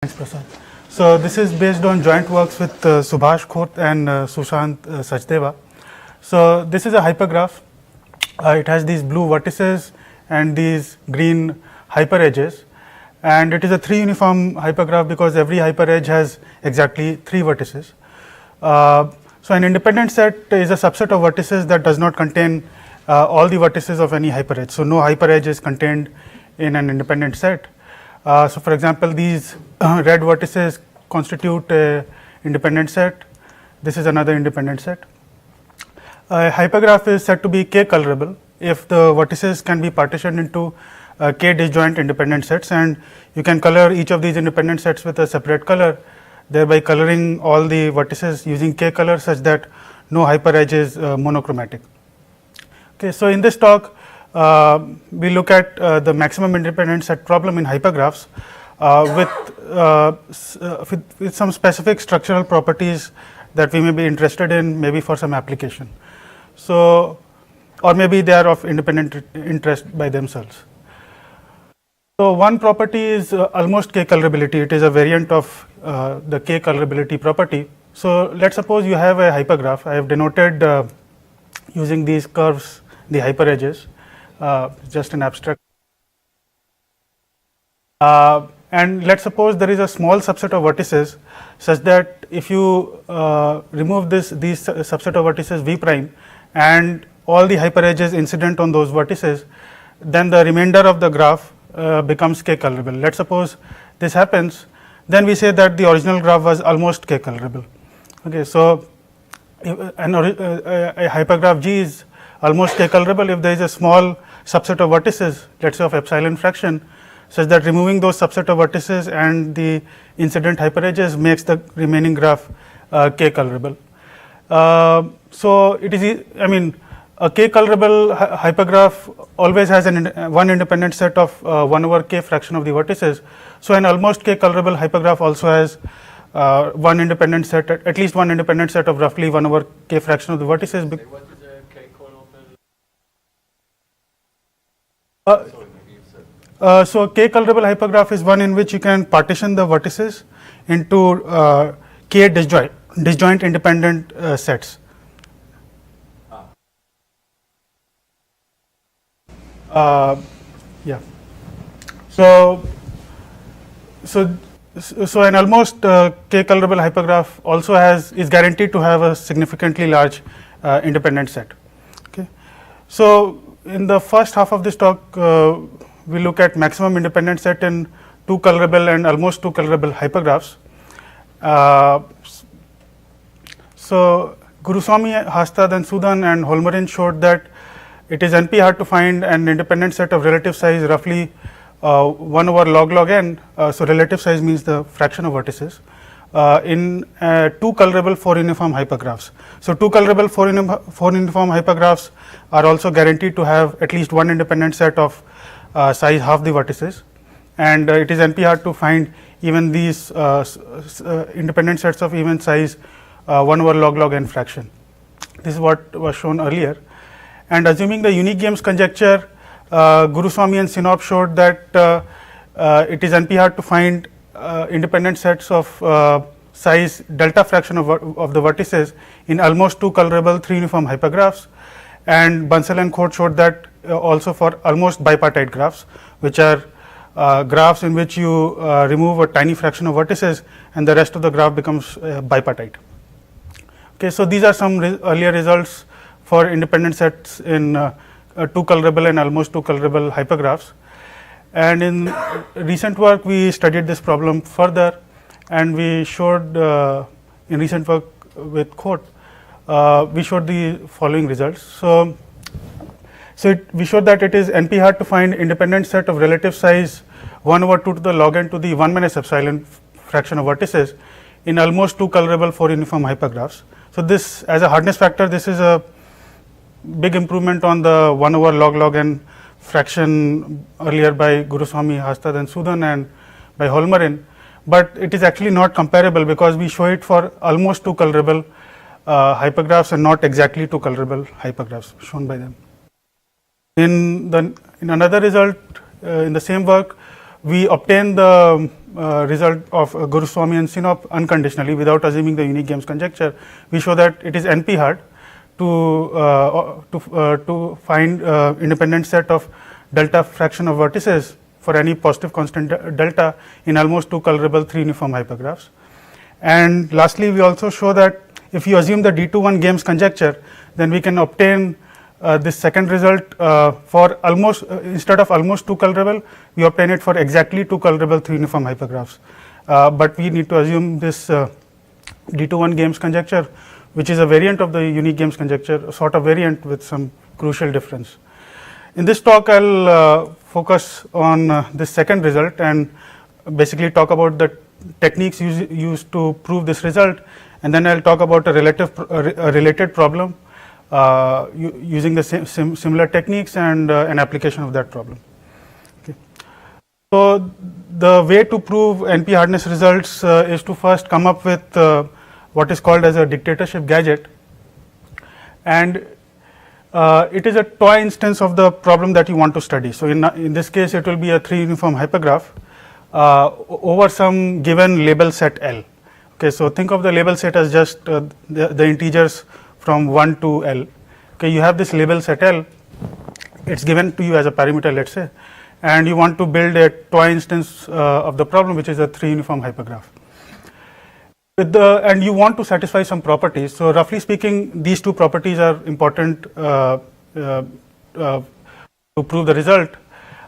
Thanks, Prasad. So this is based on joint works with Subhash Khote and Sushant Sachdeva. So this is a hypergraph. It has these blue vertices and these green hyper edges, and it is a 3 uniform hypergraph because every hyper edge has exactly 3 vertices. So an independent set is a subset of vertices that does not contain all the vertices of any hyper edge. So no hyper edge is contained in an independent set. So for example, these red vertices constitute a independent set. This is another independent set. A hypergraph is said to be k colorable if the vertices can be partitioned into k disjoint independent sets, and you can color each of these independent sets with a separate color, thereby coloring all the vertices using k color such that no hyper edge is monochromatic. Okay, so in this talk we look at the maximum independent set problem in hypergraphs with some specific structural properties that we may be interested in, maybe for some application. So, or maybe they are of independent interest by themselves. So one property is almost k colorability. It is a variant of the k colorability property. So let's suppose you have a hypergraph. I have denoted using these curves the hyper edges, just an abstract. And let's suppose there is a small subset of vertices such that if you remove these subset of vertices v prime and all the hyper edges incident on those vertices, then the remainder of the graph becomes k colorable. Let's suppose this happens, then we say that the original graph was almost k colorable. Okay, so a hypergraph G is almost k colorable if there is a small subset of vertices, let's say of epsilon fraction, such that removing those subset of vertices and the incident hyper edges makes the remaining graph k colorable. So it is, I mean, a k colorable hypergraph always has one independent set of 1 over k fraction of the vertices. So an almost k colorable hypergraph also has one independent set, at least one independent set of roughly 1 over k fraction of the vertices. What is a k colorable? So k colorable hypergraph is one in which you can partition the vertices into k disjoint independent sets. Yeah. So an almost k colorable hypergraph also is guaranteed to have a significantly large independent set. Okay. So in the first half of this talk, we look at maximum independent set in 2 colorable and almost 2 colorable hypergraphs. So Guruswamy, Hastad and Sudan and Holmgren showed that it is NP hard to find an independent set of relative size roughly 1 over log n. So relative size means the fraction of vertices in 2 colorable 4 uniform hypergraphs. So 2 colorable 4 uniform hypergraphs are also guaranteed to have at least one independent set of size half the vertices, and it is NP hard to find even these independent sets of even size 1 over log n fraction. This is what was shown earlier. And assuming the unique games conjecture, Guruswamy and Sinop showed that it is NP hard to find independent sets of size delta fraction of the vertices in almost 2 colorable 3 uniform hypergraphs. And Bansal and Khote showed that also for almost bipartite graphs, which are graphs in which you remove a tiny fraction of vertices and the rest of the graph becomes bipartite. Okay, so these are some earlier results for independent sets in 2 colorable and almost 2 colorable hypergraphs. And in recent work, we studied this problem further, and we showed in recent work with Khote, we showed the following results. So we showed that it is NP hard to find independent set of relative size 1 over 2 to the log n to the 1 minus epsilon fraction of vertices in almost 2 colorable 4 uniform hypergraphs. So this, as a hardness factor, this is a big improvement on the 1 over log n fraction earlier by Guruswamy, Hastad and Sudan and by Holmgren, but it is actually not comparable because we show it for almost 2 colorable hypergraphs and not exactly 2 colorable hypergraphs shown by them. In another result in the same work, we obtain the result of Guruswamy and Sinop unconditionally without assuming the unique games conjecture, we show that it is NP hard to find independent set of delta fraction of vertices for any positive constant delta in almost two colorable three uniform hypergraphs. And lastly, we also show that if you assume the D21 games conjecture, then we can obtain this second result for almost instead of almost two colorable, we obtain it for exactly two colorable three uniform hypergraphs. But we need to assume this D21 games conjecture, which is a variant of the unique games conjecture, a sort of variant with some crucial difference. In this talk, I'll focus on this second result and basically talk about the techniques used to prove this result, and then I'll talk about a related problem using the similar techniques and an application of that problem. Okay. So the way to prove NP hardness results is to first come up with what is called as a dictatorship gadget, and it is a toy instance of the problem that you want to study. So in this case, it will be a three uniform hypergraph over some given label set L. Okay, so think of the label set as just the integers from 1 to L. Okay, you have this label set L, it's given to you as a parameter, let's say, and you want to build a toy instance of the problem, which is a three uniform hypergraph. And you want to satisfy some properties. So roughly speaking, these two properties are important to prove the result.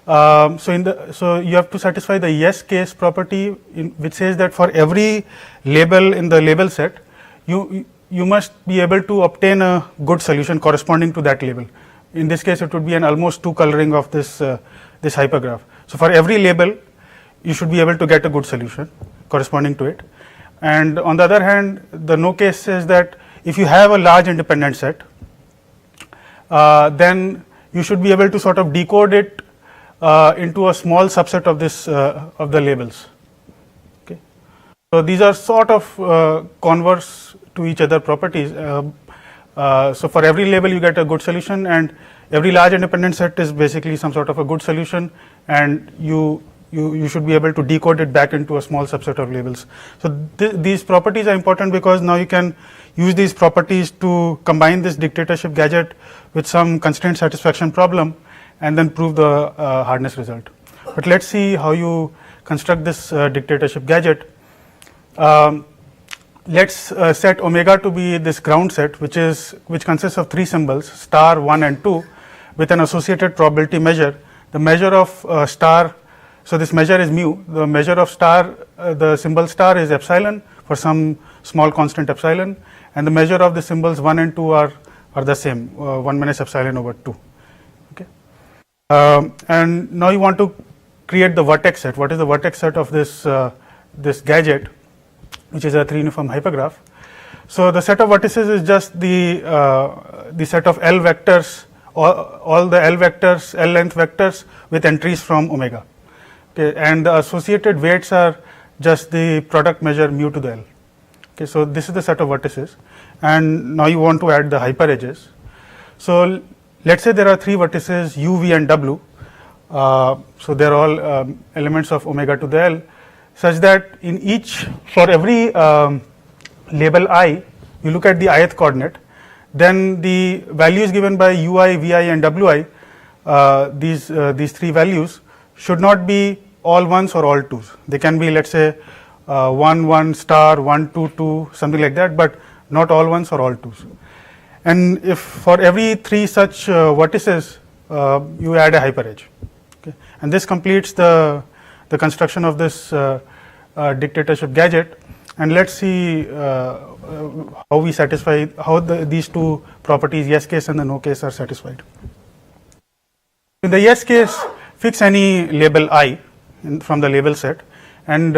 So you have to satisfy the yes case property, which says that for every label in the label set, you must be able to obtain a good solution corresponding to that label. In this case, it would be an almost two coloring of this this hypergraph. So for every label, you should be able to get a good solution corresponding to it. And on the other hand, the no case says that if you have a large independent set, then you should be able to sort of decode it into a small subset of this of the labels. Okay. So these are sort of converse to each other properties. So for every label you get a good solution, and every large independent set is basically some sort of a good solution, and you should be able to decode it back into a small subset of labels. So these properties are important because now you can use these properties to combine this dictatorship gadget with some constraint satisfaction problem and then prove the hardness result. But let's see how you construct this dictatorship gadget. Let's set omega to be this ground set, which consists of three symbols, star, 1 and 2, with an associated probability measure. The measure of star, so this measure is mu. The measure of star, the symbol star is epsilon for some small constant epsilon, and the measure of the symbols 1 and 2 are the same, 1 minus epsilon over 2. Okay. And now you want to create the vertex set. What is the vertex set of this gadget, which is a three uniform hypergraph? So the set of vertices is just the set of L vectors, all the L vectors, L length vectors with entries from omega. Okay, and the associated weights are just the product measure mu to the L. Okay, so this is the set of vertices, and now you want to add the hyper edges. So let's say there are three vertices U, V, and W. So they are all elements of omega to the L, such that in each, for every label I, you look at the ith coordinate, then the values given by Ui, Vi, and Wi, these three values should not be all ones or all twos. They can be, let's say, 1, 1, star, 1, 2, 2, something like that, but not all ones or all twos. And if for every three such vertices, you add a hyper edge. Okay. And this completes the construction of this dictatorship gadget. And let's see how we satisfy, how these two properties, yes case and the no case, are satisfied. In the yes case, fix any label I from the label set and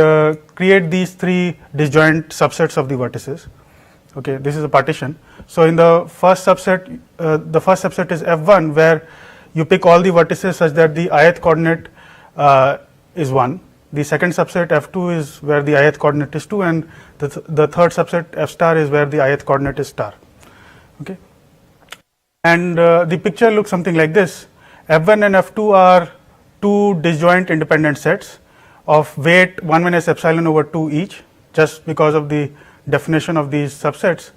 create these three disjoint subsets of the vertices. Okay, this is a partition. So in the first subset is F1, where you pick all the vertices such that the ith coordinate is 1. The second subset F2 is where the ith coordinate is 2, and the third subset F star is where the ith coordinate is star. Okay, and the picture looks something like this. F1 and F2 are two disjoint independent sets of weight 1 minus epsilon over 2 each, just because of the definition of these subsets.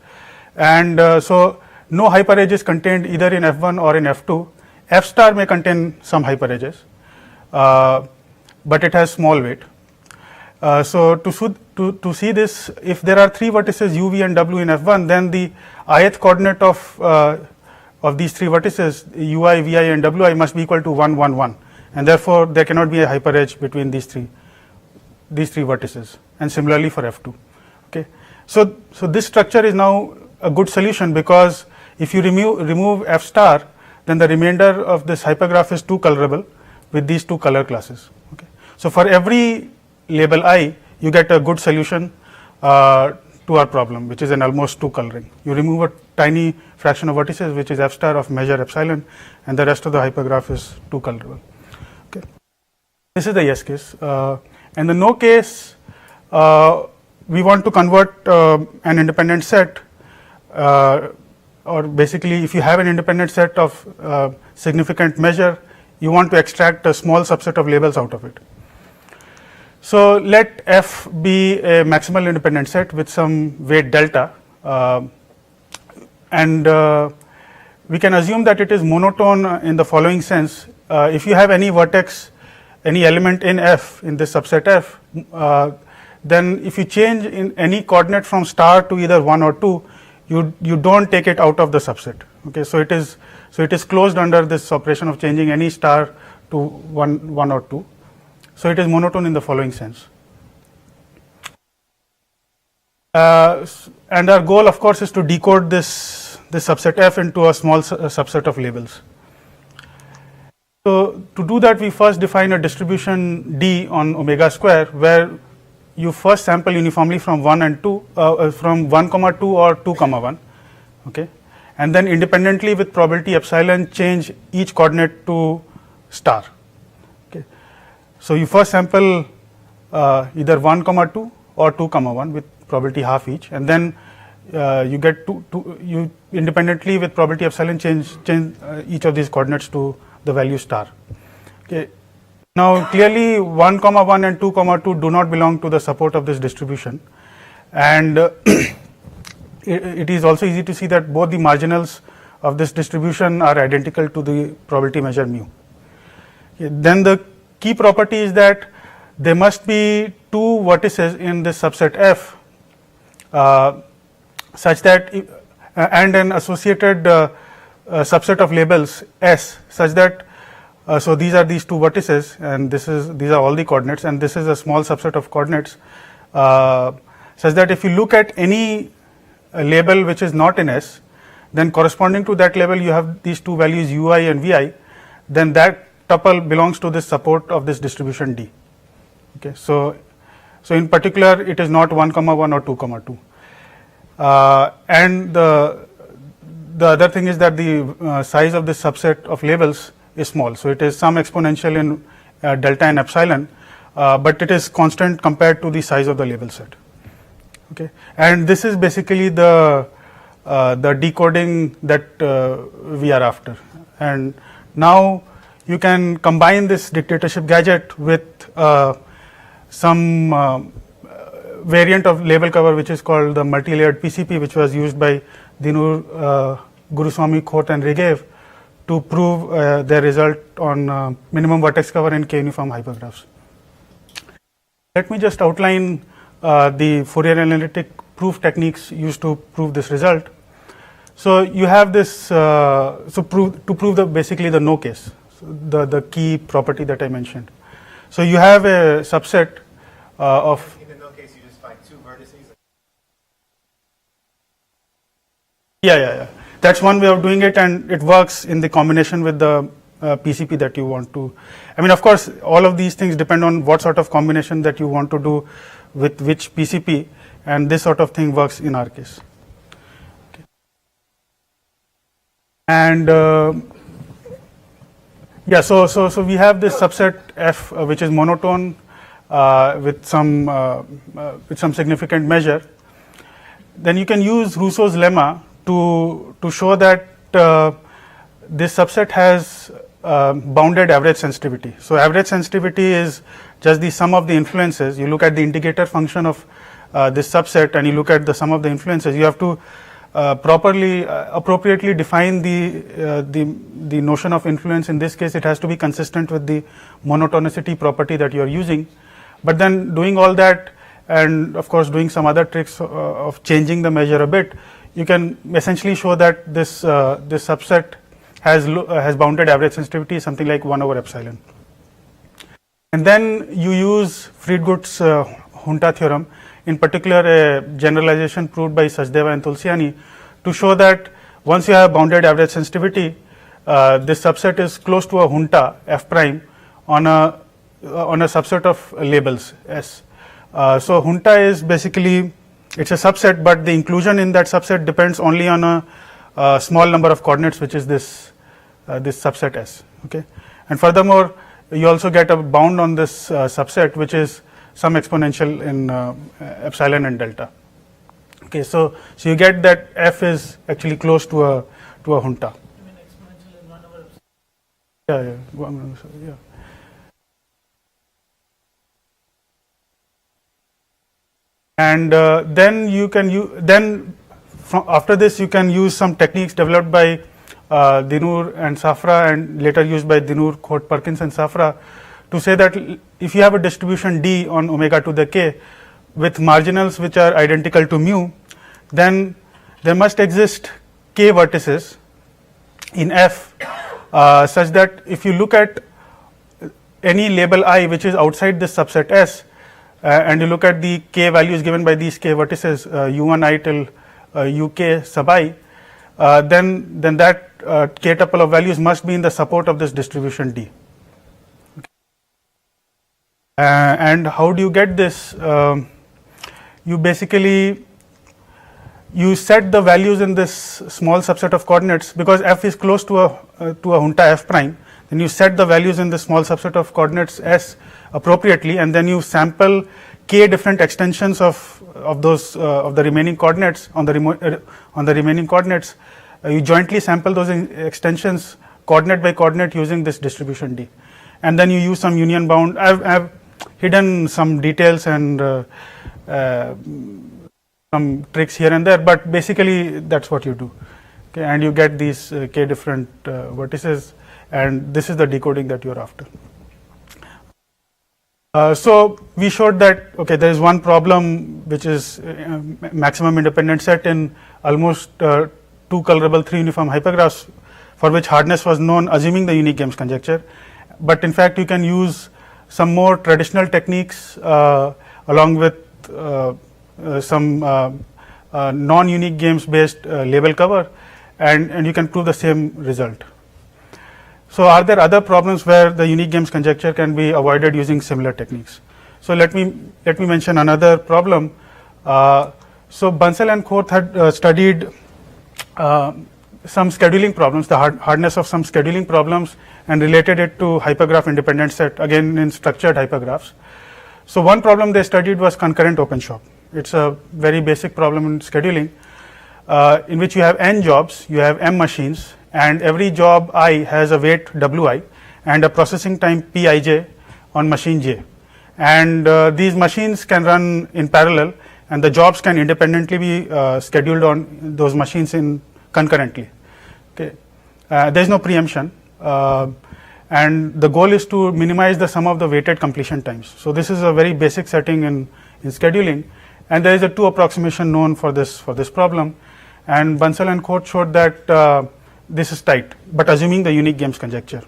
And so no hyperedge is contained either in F1 or in F2. F star may contain some hyperedges, but it has small weight. So to see this, if there are 3 vertices u, v and w in F1, then the ith coordinate of these 3 vertices ui, vi and wi must be equal to 1, 1, 1, and therefore there cannot be a hyperedge between these three vertices, and similarly for F2. Okay. So this structure is now a good solution, because if you remove F star, then the remainder of this hypergraph is 2 colorable with these 2 color classes. Okay. So for every label I, you get a good solution to our problem, which is an almost 2 coloring. You remove a tiny fraction of vertices, which is F star of measure epsilon, and the rest of the hypergraph is 2 colorable. Okay. This is the yes case. And the no case, we want to convert an independent set, or basically if you have an independent set of significant measure, you want to extract a small subset of labels out of it. So let F be a maximal independent set with some weight delta, and we can assume that it is monotone in the following sense. If you have any vertex, any element in F, in this subset F, then if you change in any coordinate from star to either 1 or 2, you don't take it out of the subset. Okay, so it is closed under this operation of changing any star to 1 or 2. So it is monotone in the following sense. And our goal, of course, is to decode this subset F into a small subset of labels. So to do that, we first define a distribution D on omega square, where you first sample uniformly from 1 and 2, from 1 comma 2 or 2 comma 1, okay, and then independently with probability epsilon change each coordinate to star. Okay, so you first sample either 1 comma 2 or 2 comma 1 with probability half each, and then you get you independently with probability epsilon change each of these coordinates to the value star. Okay. Now clearly 1 comma 1 and 2 comma 2 do not belong to the support of this distribution, and it is also easy to see that both the marginals of this distribution are identical to the probability measure mu. Okay. Then the key property is that there must be 2 vertices in this subset F such that and an associated subset of labels S such that so these are these 2 vertices, and these are all the coordinates, and this is a small subset of coordinates such that if you look at any label which is not in S, then corresponding to that label you have these 2 values ui and vi, then that tuple belongs to this support of this distribution D. Okay, so in particular it is not 1 comma 1 or 2 comma 2, and the other thing is that the size of this subset of labels is small, so it is some exponential in delta and epsilon, but it is constant compared to the size of the label set. Okay, and this is basically the decoding that we are after. And now you can combine this dictatorship gadget with some variant of label cover which is called the multi-layered PCP, which was used by Dinur, Guruswamy, Khote and Regev to prove their result on minimum vertex cover in K-uniform hypergraphs. Let me just outline the Fourier analytic proof techniques used to prove this result. So you have this, to prove basically the no case, so the key property that I mentioned. So you have a subset of. In the no case, you just find 2 vertices. Yeah. That's one way of doing it, and it works in the combination with the PCP that you want to. I mean, of course, all of these things depend on what sort of combination that you want to do with which PCP, and this sort of thing works in our case. Okay. And yeah, so we have this subset F which is monotone with some significant measure. Then you can use Rousseau's lemma to show that this subset has bounded average sensitivity. So average sensitivity is just the sum of the influences. You look at the integrator function of this subset and you look at the sum of the influences. You have to appropriately define the notion of influence. In this case, it has to be consistent with the monotonicity property that you are using. But then doing all that, and of course doing some other tricks of changing the measure a bit, you can essentially show that this subset has bounded average sensitivity, something like 1 over epsilon. And then you use Friedgut's Hunta theorem, in particular a generalization proved by Sachdeva and Tulsiani, to show that once you have bounded average sensitivity, this subset is close to a Hunta f prime on a subset of labels S. So Hunta is basically, it's a subset, but the inclusion in that subset depends only on a small number of coordinates, which is this subset S. Okay, and furthermore, you also get a bound on this subset, which is some exponential in epsilon and delta. Okay, so you get that F is actually close to a Hunta. You mean exponential in 1 over epsilon? Yeah. And then you can after this you can use some techniques developed by Dinur and Safra, and later used by Dinur, Khote, Perkins and Safra, to say that if you have a distribution D on omega to the k with marginals which are identical to mu, then there must exist k vertices in F such that if you look at any label I which is outside this subset S, and you look at the k values given by these k vertices u1i till uk sub I, then that k tuple of values must be in the support of this distribution D. And how do you get this? You basically set the values in this small subset of coordinates, because F is close to a Hunta f prime. Then you set the values in the small subset of coordinates S appropriately, and then you sample k different extensions of the remaining coordinates on the remaining coordinates. You jointly sample those extensions coordinate by coordinate using this distribution D, and then you use some union bound. I've hidden some details and some tricks here and there, but basically that's what you do. Okay, and you get these k different vertices, and this is the decoding that you're after. So we showed that there is one problem which is maximum independent set in almost 2 colorable 3 uniform hypergraphs, for which hardness was known assuming the unique games conjecture. But in fact you can use some more traditional techniques along with some non-unique games based label cover, and you can prove the same result. So are there other problems where the unique games conjecture can be avoided using similar techniques? So let me mention another problem. So Bansal and Khote had studied some scheduling problems, the hardness of some scheduling problems, and related it to hypergraph independent set, again in structured hypergraphs. So one problem they studied was concurrent open shop. It's a very basic problem in scheduling, in which you have n jobs, you have m machines, and every job I has a weight wi and a processing time pij on machine j, and these machines can run in parallel, and the jobs can independently be scheduled on those machines in concurrently. Okay, there is no preemption, and the goal is to minimize the sum of the weighted completion times. So this is a very basic setting in scheduling, and there is a 2 approximation known for this problem, and Bansal and Khote showed that this is tight, but assuming the unique games conjecture.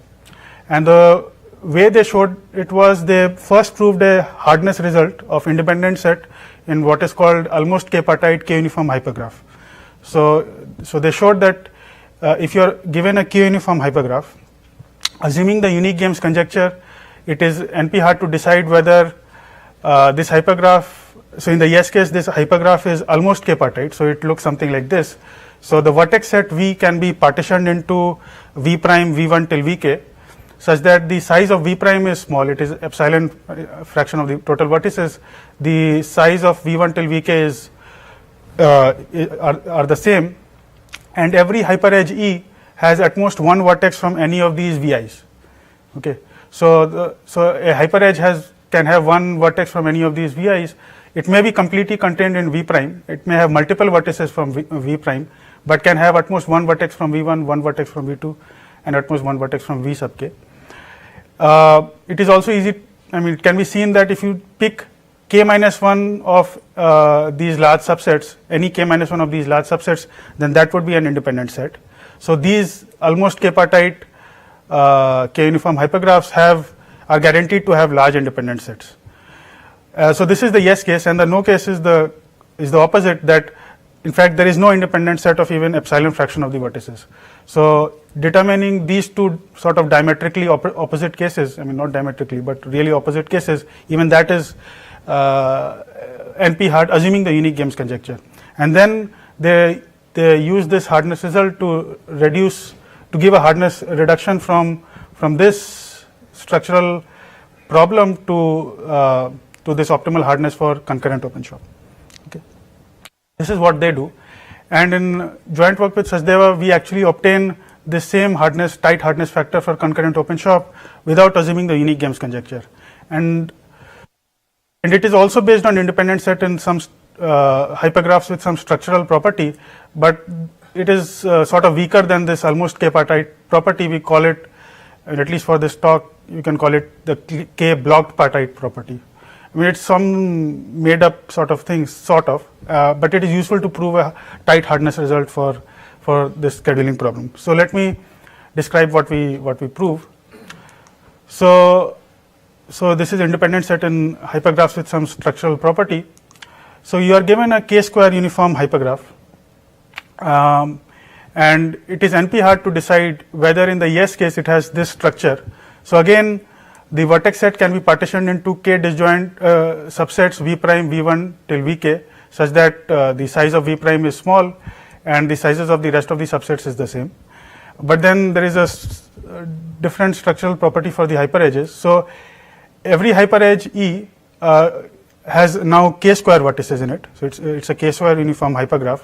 And the way they showed it was they first proved a hardness result of independent set in what is called almost k-partite k-uniform hypergraph. So they showed that if you are given a k-uniform hypergraph, assuming the unique games conjecture, it is NP hard to decide whether this hypergraph, so in the yes case this hypergraph is almost k-partite, so it looks something like this. So the vertex set V can be partitioned into V prime V1 till Vk, such that the size of V prime is small, it is epsilon fraction of the total vertices. The size of V1 till Vk is are the same, and every hyperedge E has at most one vertex from any of these VIs. Okay, so a hyperedge can have one vertex from any of these VIs. It may be completely contained in V prime. It may have multiple vertices from V prime, but can have at most one vertex from V1, one vertex from V2, and at most one vertex from V sub k. It is also easy. I mean, it can be seen that if you pick k minus 1 of these large subsets, any k minus 1 of these large subsets, then that would be an independent set. So these almost k-partite k uniform hypergraphs are guaranteed to have large independent sets. So this is the yes case, and the no case is the opposite, that in fact there is no independent set of even epsilon fraction of the vertices. So determining these two sort of diametrically opposite cases, I mean not diametrically but really opposite cases, even that is NP hard, assuming the unique Gibbs conjecture. And then they use this hardness result to give a hardness reduction from this structural problem to this optimal hardness for concurrent OpenShop. Okay, this is what they do, and in joint work with Sachdeva, we actually obtain the same tight hardness factor for concurrent OpenShop without assuming the unique Gibbs conjecture, and it is also based on independent set in some hypergraphs with some structural property, but it is sort of weaker than this almost k-partite property. We call it, and at least for this talk, you can call it the k-blocked partite property. I mean, it's some made up sort of things, but it is useful to prove a tight hardness result for this scheduling problem. So let me describe what we prove. So this is independent set in hypergraphs with some structural property. So you are given a k-square uniform hypergraph, and it is NP hard to decide whether in the yes case it has this structure. So again, the vertex set can be partitioned into k disjoint subsets V prime, V1 till Vk, such that the size of V prime is small and the sizes of the rest of the subsets is the same. But then there is a different structural property for the hyperedges. So every hyperedge E has now k square vertices in it. So it's a k square uniform hypergraph.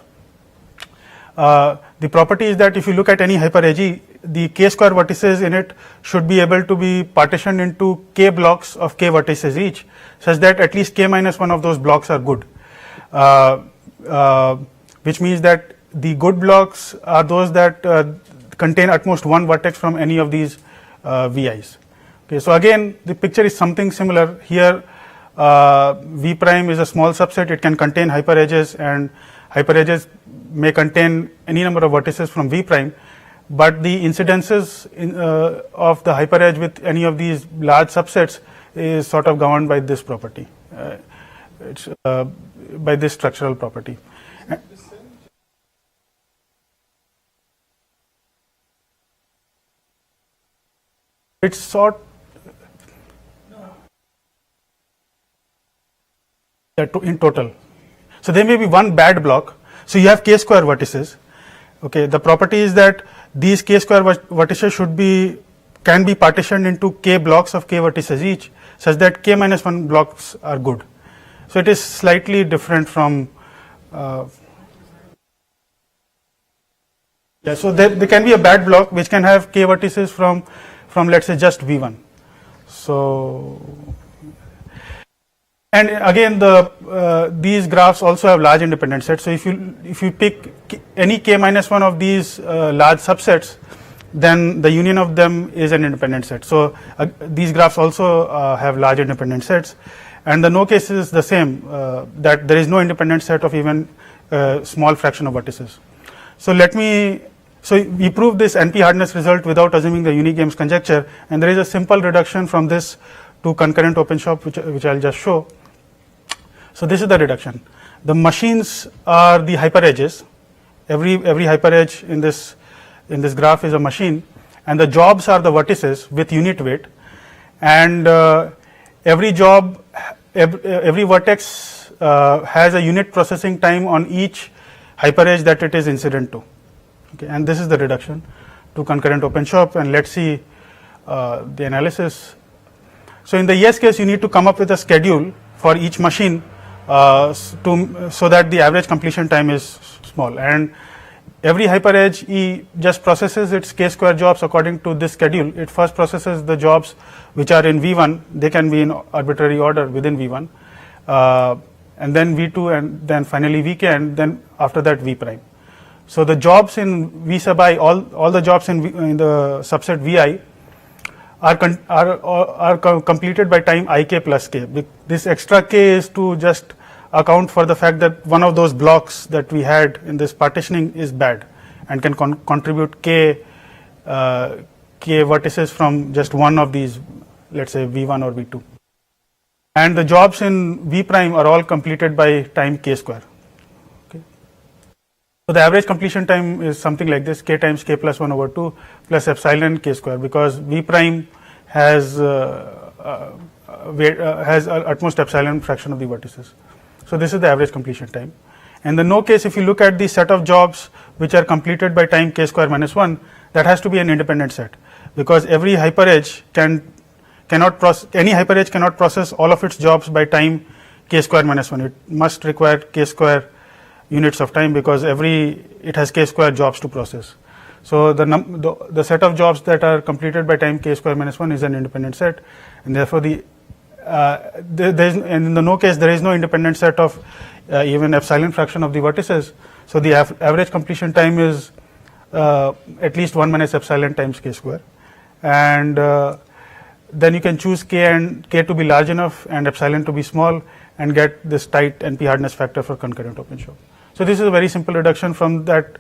The property is that if you look at any hyperedge E, the k square vertices in it should be able to be partitioned into k blocks of k vertices each, such that at least k minus 1 of those blocks are good, which means that the good blocks are those that contain at most one vertex from any of these VIs. Okay, so again, the picture is something similar. Here, V prime is a small subset. It can contain hyperedges, and hyperedges may contain any number of vertices from V prime, but the incidences of the hyperedge with any of these large subsets is sort of governed by this property, by this structural property. It's sort in total. So there may be one bad block. So you have k square vertices. Okay, the property is that these k square vertices can be partitioned into k blocks of k vertices each, such that k minus 1 blocks are good. So it is slightly different from. So there can be a bad block which can have k vertices from let's say just V1. So, and again these graphs also have large independent sets. So if you pick any k minus 1 of these large subsets, then the union of them is an independent set. So these graphs also have large independent sets, and the no case is the same, that there is no independent set of even small fraction of vertices. So we prove this NP hardness result without assuming the unique Gibbs conjecture, and there is a simple reduction from this to concurrent OpenShop, which I'll just show. So this is the reduction. The machines are the hyperedges. Every hyperedge in this graph is a machine, and the jobs are the vertices with unit weight, and every vertex has a unit processing time on each hyperedge that it is incident to. Okay, and this is the reduction to concurrent OpenShop, and let's see the analysis. So in the yes case, you need to come up with a schedule for each machine so that the average completion time is small, and every hyperedge E just processes its k-square jobs according to this schedule. It first processes the jobs which are in V1, they can be in arbitrary order within V1, and then V2, and then finally Vk, and then after that V prime. So the jobs in V sub I, all the jobs in the subset Vi are completed by time ik plus k. This extra k is to just account for the fact that one of those blocks that we had in this partitioning is bad and can contribute k vertices from just one of these, let's say V1 or V2. And the jobs in V prime are all completed by time k square. Okay. So the average completion time is something like this: k times k plus 1 over 2 plus epsilon k square, because V prime has utmost epsilon fraction of the vertices. So this is the average completion time. And the no case, if you look at the set of jobs which are completed by time k square minus 1, that has to be an independent set, because every hyperedge any hyperedge cannot process all of its jobs by time k square minus 1. It must require k square units of time, because it has k square jobs to process. So the set of jobs that are completed by time k square minus 1 is an independent set, and therefore in the no case there is no independent set of even epsilon fraction of the vertices. So the average completion time is at least 1 minus epsilon times k square, and then you can choose k to be large enough and epsilon to be small, and get this tight NP hardness factor for concurrent OpenShop. So this is a very simple reduction from that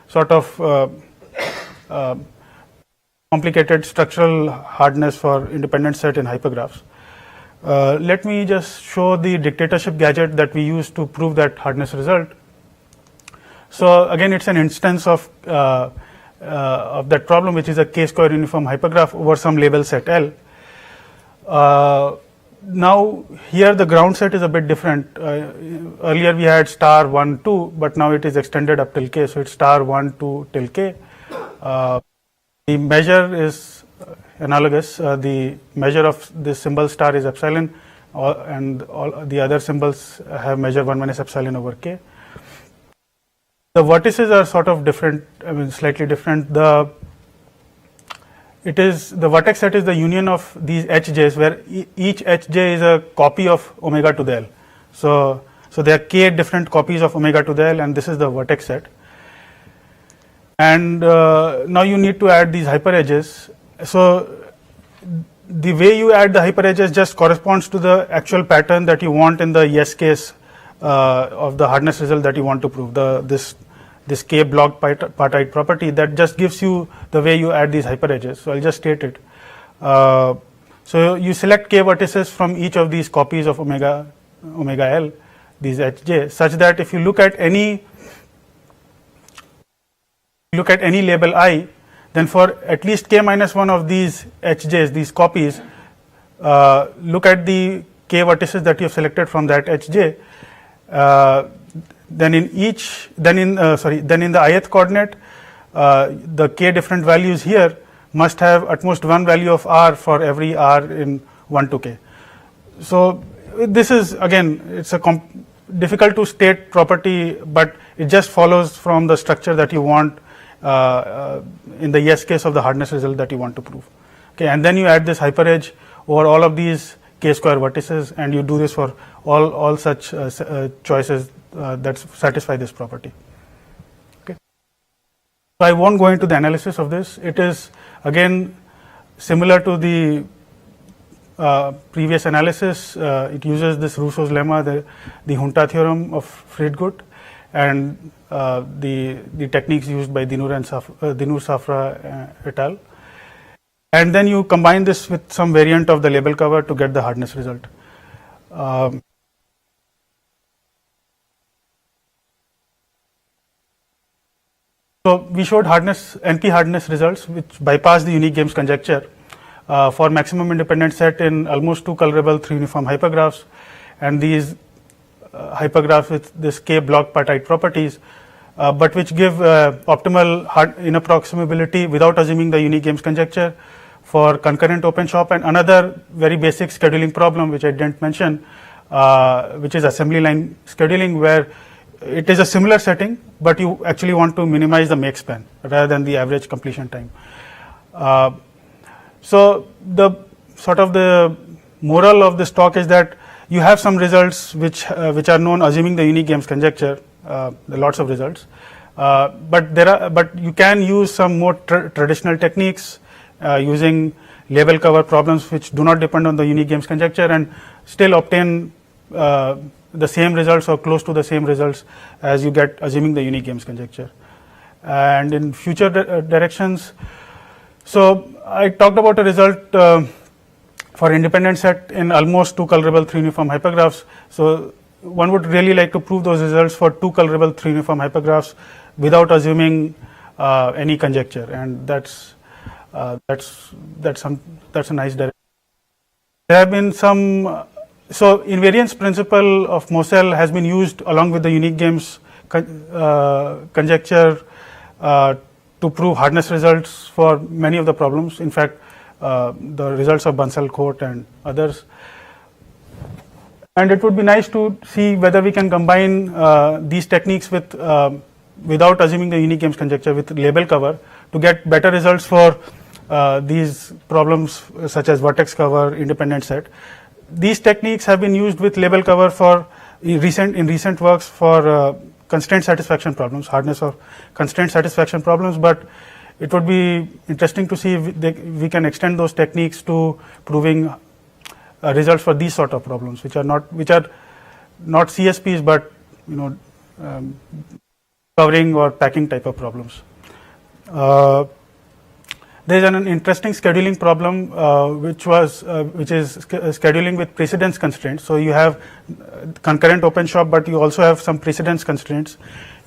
sort of complicated structural hardness for independent set in hypergraphs. Let me just show the dictatorship gadget that we use to prove that hardness result. So again, it's an instance of that problem, which is a k square uniform hypergraph over some label set L. Now here the ground set is a bit different. Earlier we had star 1 2, but now it is extended up till k, so it's star 1 2 till k. The measure is analogous. The measure of this symbol star is epsilon, and all the other symbols have measure 1 minus epsilon over k. The vertices are sort of different, slightly different. The vertex set is the union of these hj's, where each hj is a copy of omega to the L. So there are k different copies of omega to the L, and this is the vertex set. And now you need to add these hyperedges. So the way you add the hyperedges just corresponds to the actual pattern that you want in the yes case of the hardness result that you want to prove. This k block partite property that just gives you the way you add these hyperedges. So I'll just state it. So you select k vertices from each of these copies of omega L, these hj, such that if you look at any label I, then for at least k minus 1 of these hj's, these copies, look at the k vertices that you have selected from that hj. Then in the ith coordinate, the k different values here must have at most one value of r for every r in 1 to k. So this is, again, it's a difficult to state property, but it just follows from the structure that you want in the yes case of the hardness result that you want to prove. Okay, and then you add this hyperedge over all of these k square vertices, and you do this for all such choices that satisfy this property. Okay. So I won't go into the analysis of this. It is again similar to the previous analysis. It uses this Rousseau's lemma, the Junta theorem of Friedgut, and the techniques used by Dinur Safra et al. And then you combine this with some variant of the label cover to get the hardness result. So we showed NP hardness results which bypass the unique games conjecture for maximum independent set in almost 2 colorable 3 uniform hypergraphs, and these hypergraphs with this k block partite properties, but which give optimal inapproximability without assuming the unique games conjecture for concurrent OpenShop. And another very basic scheduling problem which I didn't mention, which is assembly line scheduling, where it is a similar setting, but you actually want to minimize the make span rather than the average completion time. So the sort of the moral of this talk is that you have some results which are known assuming the unique games conjecture, there are lots of results, but you can use some more traditional techniques using label cover problems which do not depend on the unique games conjecture and still obtain the same results or close to the same results as you get assuming the unique games conjecture. And in future directions, so I talked about a result for independent set in almost two colorable three uniform hypergraphs. So one would really like to prove those results for two colorable three uniform hypergraphs without assuming any conjecture, and that's a nice direction. There have been some. So invariance principle of Mossel has been used along with the unique games conjecture to prove hardness results for many of the problems. In fact, the results of Bansal-Court and others. And it would be nice to see whether we can combine these techniques with without assuming the unique games conjecture with label cover to get better results for these problems such as vertex cover, independent set. These techniques have been used with label cover for in recent works for constraint satisfaction problems, hardness of constraint satisfaction problems, but it would be interesting to see if we can extend those techniques to proving results for these sort of problems, which are not CSPs, but covering or packing type of problems. There is an interesting scheduling problem, which is scheduling with precedence constraints. So you have concurrent OpenShop, but you also have some precedence constraints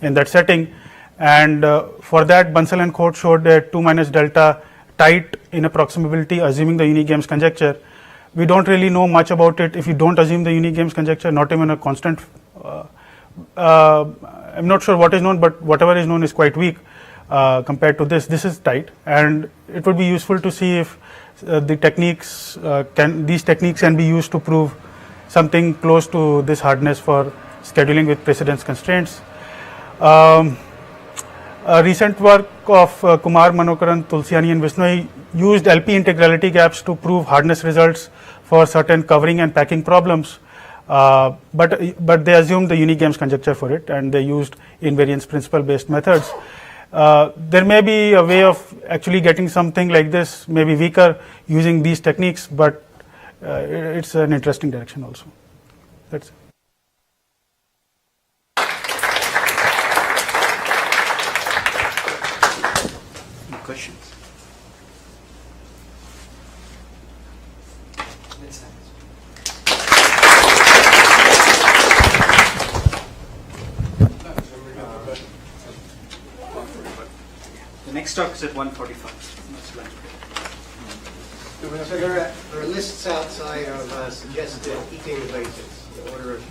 in that setting. And for that, Bansal and Court showed a 2 minus delta tight inapproximability, assuming the unique games conjecture. We don't really know much about it if you don't assume the unique games conjecture, not even a constant. I'm not sure what is known, but whatever is known is quite weak. Compared to this is tight, and it would be useful to see if these techniques can be used to prove something close to this hardness for scheduling with precedence constraints. A recent work of Kumar, Manokaran, Tulsiani and Visnoy used LP integrality gaps to prove hardness results for certain covering and packing problems, but they assumed the unique games conjecture for it, and they used invariance principle based methods. There may be a way of actually getting something like this, maybe weaker, using these techniques, but it's an interesting direction also. That's it. Any questions? The next talk is at 1:45. That's lunch break. So there are lists outside of suggested eating places, the order of